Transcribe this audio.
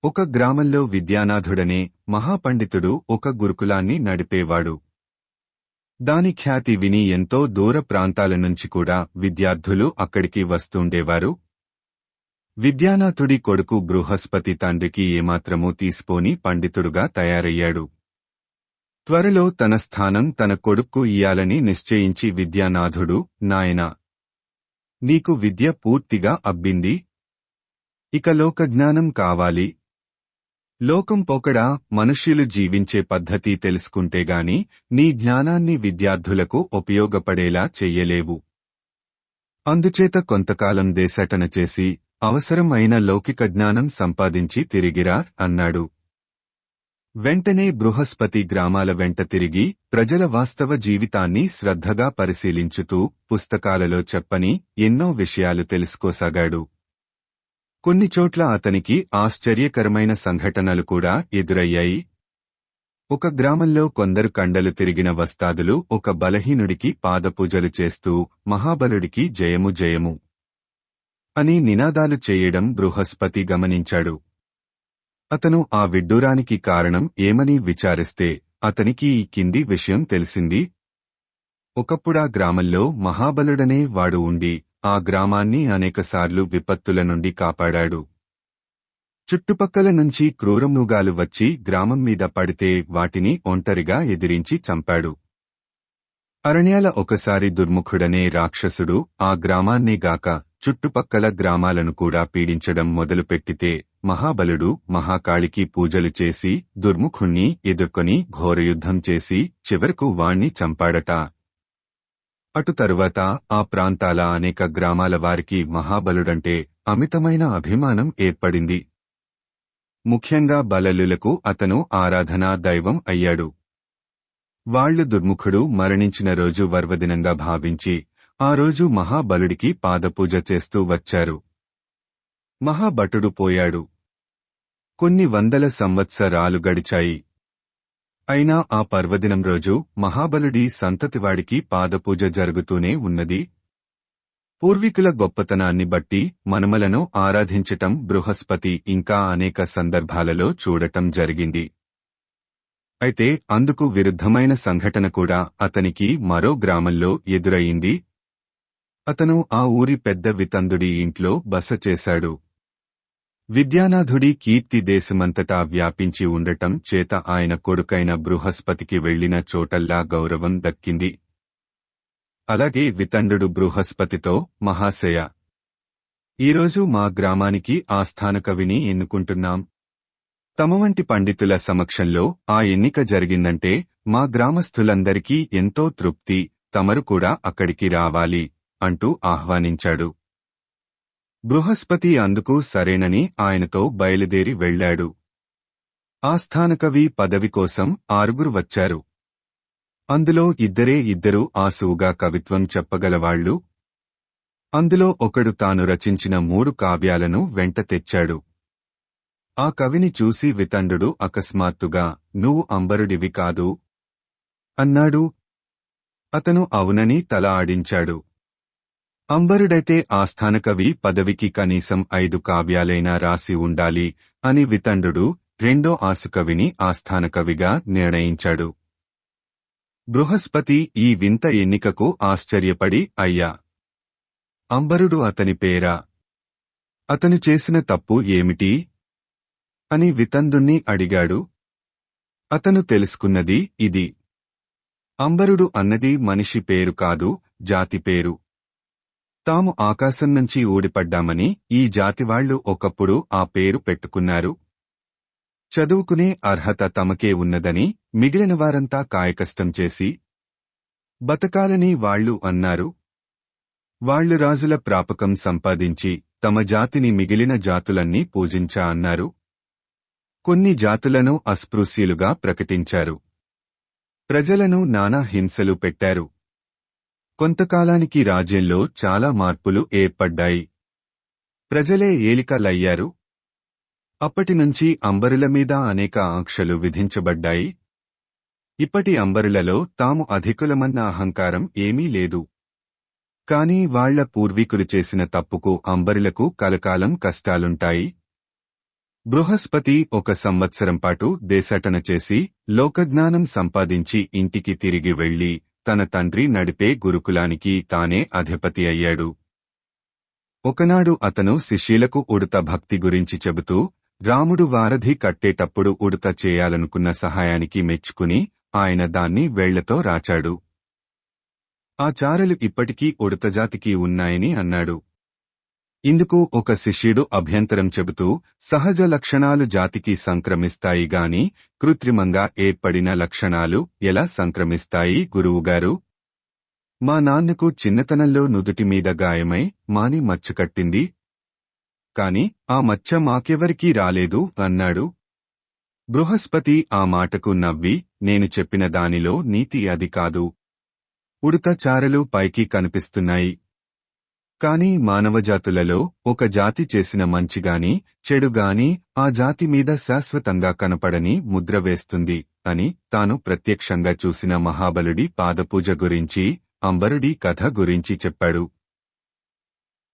ఒక గ్రామంలో విద్యానాథుడనే మహాపండితుడు ఒక గురుకులాన్ని నడిపేవాడు. దాని ఖ్యాతి విని ఎంతో దూర ప్రాంతాల నుంచి కూడా విద్యార్థులు అక్కడికి వస్తుండేవారు. విద్యానాథుడి కొడుకు బృహస్పతి తండ్రికి ఏమాత్రమూ తీసిపోని పండితుడుగా తయారయ్యాడు. త్వరలో తన స్థానం తన కొడుక్కు ఇయ్యాలని నిశ్చయించి విద్యానాథుడు, నాయనా, నీకు విద్య పూర్తిగా అబ్బింది. ఇక లోకజ్ఞానం కావాలి. లోకం పోకడా మనుష్యులు జీవించే పద్ధతి తెలుసుకుంటేగాని నీ జ్ఞానాన్ని విద్యార్థులకు ఉపయోగపడేలా చెయ్యలేవు. అందుచేత కొంతకాలం దేశాటన చేసి అవసరం అయిన లౌకిక జ్ఞానం సంపాదించి తిరిగిరా అన్నాడు. వెంటనే బృహస్పతి గ్రామాల వెంట తిరిగి ప్రజల వాస్తవ జీవితాన్ని శ్రద్ధగా పరిశీలించుతూ పుస్తకాలలో చెప్పని ఎన్నో విషయాలు తెలుసుకోసాగాడు. కొన్ని చోట్ల అతనికి ఆశ్చర్యకరమైన సంఘటనలు కూడా ఎదురయ్యాయి. ఒక గ్రామంలో కొందరు కండలు తిరిగిన వస్తాదులు ఒక బలహీనుడికి పాదపూజలు చేస్తూ మహాబలుడికి జయము జయము అని నినాదాలు చేయడం బృహస్పతి గమనించాడు. అతను ఆ విడ్డూరానికి కారణం ఏమని విచారిస్తే అతనికి ఈ కింది విషయం తెలిసింది. ఒకప్పుడా గ్రామంలో మహాబలుడనే వాడు ఉండి ఆ గ్రామాన్ని అనేకసార్లు విపత్తుల నుండి కాపాడాడు. చుట్టుపక్కల నుంచి క్రూరమృగాలు వచ్చి గ్రామం మీద పడితే వాటిని ఒంటరిగా ఎదిరించి చంపాడు. అరణ్యాల ఒకసారి దుర్ముఖుడనే రాక్షసుడు ఆ గ్రామాన్నేగాక చుట్టుపక్కల గ్రామాలను కూడా పీడించడం మొదలుపెట్టితే మహాబలుడు మహాకాళికి పూజలు చేసి దుర్ముఖుణ్ణి ఎదుర్కొని ఘోరయుద్ధం చేసి చివరకు వాణ్ణి చంపాడట. అటు తరువాత ఆ ప్రాంతాల అనేక గ్రామాల వారికి మహాబలుడంటే అమితమైన అభిమానం ఏర్పడింది. ముఖ్యంగా బలలులకు అతను ఆరాధనా దైవం అయ్యాడు. వాళ్లు దుర్ముఖుడు మరణించిన రోజు వర్వదినంగా భావించి ఆ రోజు మహాబలుడికి పాదపూజ చేస్తూ వచ్చారు. మహాభటుడు పోయాడు. కొన్ని వందల సంవత్సరాలు గడిచాయి. అయినా ఆ పర్వదినం రోజు మహాబలుడి సంతతివాడికి పాదపూజ జరుగుతూనే ఉన్నది. పూర్వీకుల గొప్పతనాన్ని బట్టి మనుమలను ఆరాధించటం బృహస్పతి ఇంకా అనేక సందర్భాలలో చూడటం జరిగింది. అయితే అందుకు విరుద్ధమైన సంఘటన కూడా అతనికి మరో గ్రామంలో ఎదురయింది. అతను ఆ ఊరి పెద్ద వితందుడి ఇంట్లో బస చేశాడు. విద్యానాథుడి కీర్తి దేశమంతటా వ్యాపించి ఉండటం చేత ఆయన కొడుకైన బృహస్పతికి వెళ్లిన చోటల్లా గౌరవం దక్కింది. అలాగే వితండుడు బృహస్పతితో, మహాశయ, ఈరోజు మా గ్రామానికి ఆస్థానకవిని ఎన్నుకుంటున్నాం. తమవంటి పండితుల సమక్షంలో ఆ ఎన్నిక జరిగిందంటే మా గ్రామస్థులందరికీ ఎంతో తృప్తి, తమరు కూడా అక్కడికి రావాలి అంటూ ఆహ్వానించాడు. బృహస్పతి అందుకు సరేనని ఆయనతో బయలుదేరి వెళ్లాడు. ఆస్థానకవి పదవి కోసం 6 వచ్చారు. అందులో ఇద్దరు ఆసువుగా కవిత్వం చెప్పగలవాళ్లు. అందులో ఒకడు తాను రచించిన 3 కావ్యాలను వెంట తెచ్చాడు. ఆ కవిని చూసి వితండుడు అకస్మాత్తుగా, నువ్వు అంబరుడివి కాదు అన్నాడు. అతను అవునని తల ఆడించాడు. అంబరుడైతే ఆస్థానకవి పదవికి కనీసం 5 కావ్యాలైనా రాసి ఉండాలి అని వితండుడు రెండో ఆసుకవిని ఆస్థానకవిగా నిర్ణయించాడు. బృహస్పతి ఈ వింత ఎన్నికకు ఆశ్చర్యపడి, అయ్యా, అంబరుడు అతని పేరా? అతను చేసిన తప్పు ఏమిటి అని వితందుణ్ణి అడిగాడు. అతను తెలుసుకున్నది ఇది: అంబరుడు అన్నది మనిషి పేరు కాదు, జాతి పేరు. తాము ఆకాశం నుంచి ఊడిపడ్డామని ఈ జాతివాళ్లు ఒకప్పుడు ఆ పేరు పెట్టుకున్నారు. చదువుకునే అర్హత తమకే ఉన్నదని మిగిలిన వారంతా కాయకష్టం చేసి బతకాలని వాళ్లు అన్నారు. వాళ్లు రాజుల ప్రాపకం సంపాదించి తమ జాతిని మిగిలిన జాతులన్నీ పూజించా అన్నారు. కొన్ని జాతులను అస్పృశ్యులుగా ప్రకటించారు. ప్రజలను నానా హింసలు పెట్టారు. కొంతకాలానికి రాజ్యంలో చాలా మార్పులు ఏర్పడ్డాయి. ప్రజలే ఏలికలయ్యారు. అప్పటినుంచి అంబరుల మీద అనేక ఆంక్షలు విధించబడ్డాయి. ఇప్పటి అంబరులలో తాము అధికులమన్న అహంకారం ఏమీ లేదు. కాని వాళ్ల పూర్వీకులు చేసిన తప్పుకు అంబరులకు కలకాలం కష్టాలుంటాయి. బృహస్పతి ఒక సంవత్సరం పాటు దేశాటన చేసి లోకజ్ఞానం సంపాదించి ఇంటికి తిరిగి వెళ్లి తన తండ్రి నడిపే గురుకులానికి తానే అధిపతి అయ్యాడు. ఒకనాడు అతను శిష్యులకు ఉడత భక్తి గురించి చెబుతూ రాముడు వారధి కట్టేటప్పుడు ఉడత చేయాలనుకున్న సహాయానికి మెచ్చుకుని ఆయన దాన్ని వేళ్లతో రాచాడు. ఆ చారలు ఇప్పటికీ ఉడతజాతికి ఉన్నాయని అన్నాడు. ఇందుకు ఒక శిష్యుడు అభ్యంతరం చెబుతూ సహజ లక్షణాలు జాతికి సంక్రమిస్తాయి గాని కృత్రిమంగా ఏర్పడిన లక్షణాలు ఎలా సంక్రమిస్తాయి గురువుగారు? మా నాన్నకు చిన్నతనంలో నుదుటిమీద గాయమై మాని మచ్చ కట్టింది. కాని ఆ మచ్చ మాకెవరికీ రాలేదు అన్నాడు. బృహస్పతి ఆ మాటకు నవ్వి నేను చెప్పిన దానిలో నీతి అది కాదు. ఉడత చారలు పైకి కనిపిస్తున్నాయి. కాని మానవజాతులలో ఒక జాతి చేసిన మంచిగాని చెడుగాని ఆ జాతి మీద శాశ్వతంగా కనపడని ముద్ర వేస్తుంది అని తాను ప్రత్యక్షంగా చూసిన మహాబలుడి పాదపూజ గురించి అంబరుడి కథ గురించి చెప్పాడు.